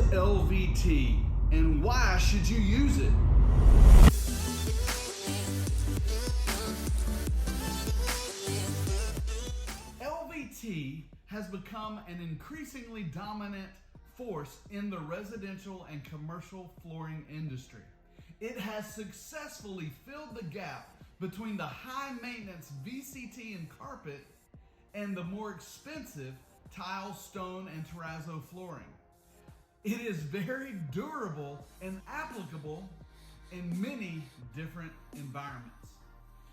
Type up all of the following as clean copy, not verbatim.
LVT and why should you use it? LVT has become an increasingly dominant force in the residential and commercial flooring industry. It has successfully filled the gap between the high maintenance VCT and carpet and the more expensive tile, stone, and terrazzo flooring. It is very durable and applicable in many different environments.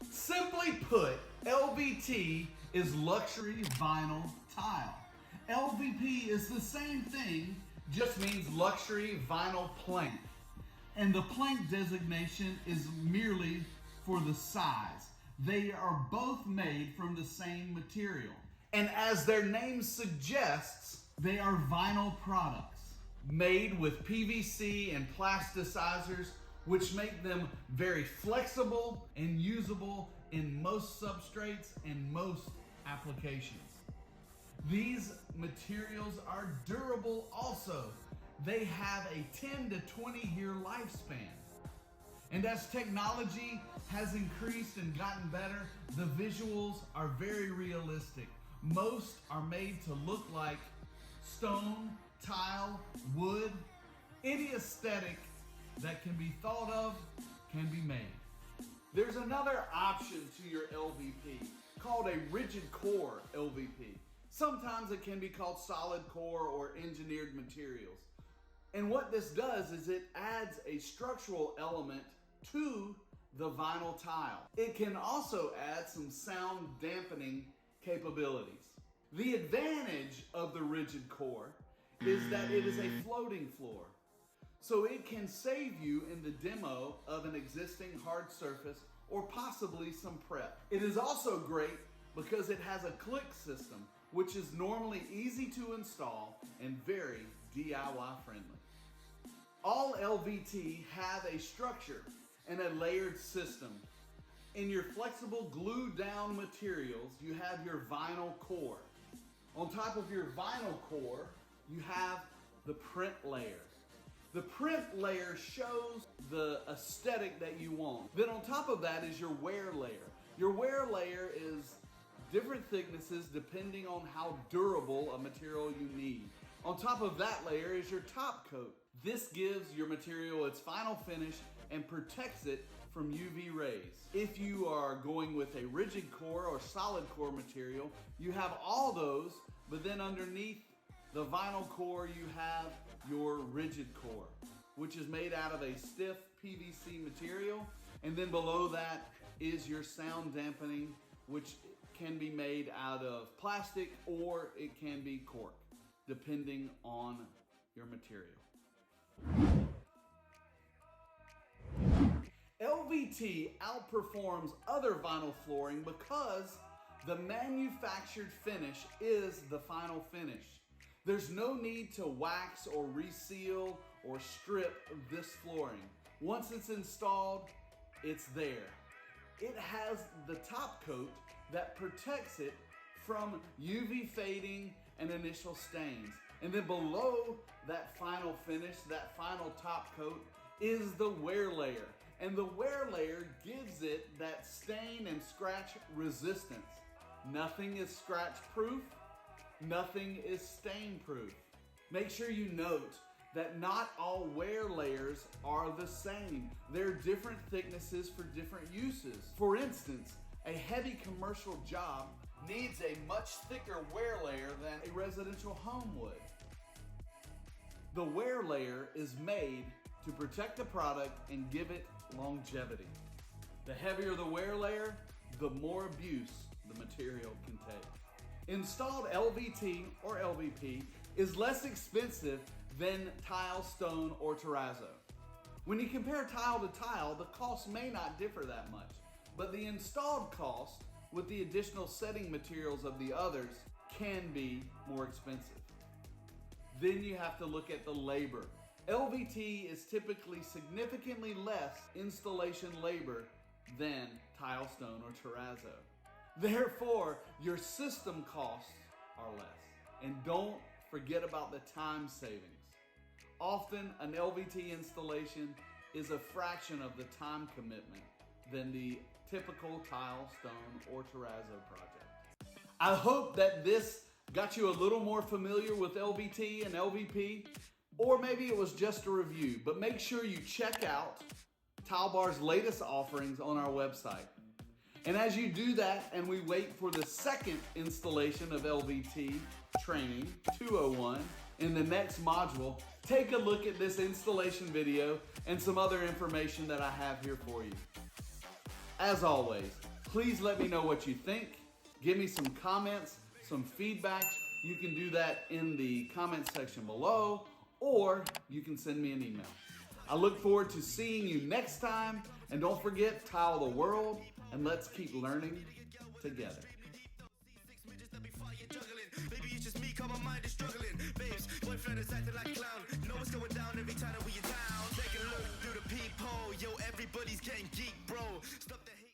Simply put, LVT is luxury vinyl tile. LVP is the same thing, just means luxury vinyl plank. And the plank designation is merely for the size. They are both made from the same material. And as their name suggests, they are vinyl products made with PVC and plasticizers, which make them very flexible and usable in most substrates and most applications. These materials are durable also. They have a 10 to 20 year lifespan. And as technology has increased and gotten better, the visuals are very realistic. Most are made to look like stone, tile, wood. Any aesthetic that can be thought of can be made. There's another option to your LVP called a rigid core LVP. Sometimes it can be called solid core or engineered materials. And what this does is it adds a structural element to the vinyl tile. It can also add some sound dampening capabilities. The advantage of the rigid core is that it is a floating floor. So it can save you in the demo of an existing hard surface or possibly some prep. It is also great because it has a click system, which is normally easy to install and very DIY friendly. All LVT have a structure and a layered system. In your flexible glue down materials, you have your vinyl core. On top of your vinyl core, you have the print layer. The print layer shows the aesthetic that you want. Then on top of that is your wear layer. Your wear layer is different thicknesses depending on how durable a material you need. On top of that layer is your top coat. This gives your material its final finish and protects it from UV rays. If you are going with a rigid core or solid core material, you have all those, but then underneath the vinyl core, you have your rigid core, which is made out of a stiff PVC material. And then below that is your sound dampening, which can be made out of plastic or it can be cork, depending on your material. LVT outperforms other vinyl flooring because the manufactured finish is the final finish. There's no need to wax or reseal or strip this flooring. Once it's installed, it's there. It has the top coat that protects it from UV fading and initial stains. And then below that final finish, that final top coat, is the wear layer. And the wear layer gives it that stain and scratch resistance. Nothing is scratch proof, nothing is stain proof. Make sure you note that not all wear layers are the same. There are different thicknesses for different uses. For instance, a heavy commercial job needs a much thicker wear layer than a residential home would. The wear layer is made to protect the product and give it longevity. The heavier the wear layer, the more abuse the material can take. Installed LVT or LVP is less expensive than tile, stone, or terrazzo. When you compare tile to tile, the cost may not differ that much, but the installed cost with the additional setting materials of the others can be more expensive. Then you have to look at the labor. LVT is typically significantly less installation labor than tile, stone, or terrazzo. Therefore, your system costs are less. And don't forget about the time savings. Often an LVT installation is a fraction of the time commitment than the typical tile, stone, or terrazzo project. I hope that this got you a little more familiar with LVT and LVP, or maybe it was just a review, but make sure you check out Tile Bar's latest offerings on our website. And as you do that and we wait for the second installation of LVT training 201 in the next module, take a look at this installation video and some other information that I have here for you. As always, please let me know what you think. Give me some comments, some feedback. You can do that in the comment section below, or you can send me an email. I look forward to seeing you next time, and don't forget, tile the world, and let's keep learning together. Baby, it's just me, cause my mind is struggling. Babes, boyfriend is acting like a clown. You know what's going down every time that we are down. Take a look through the peephole. Yo, everybody's getting geek, bro. Stop the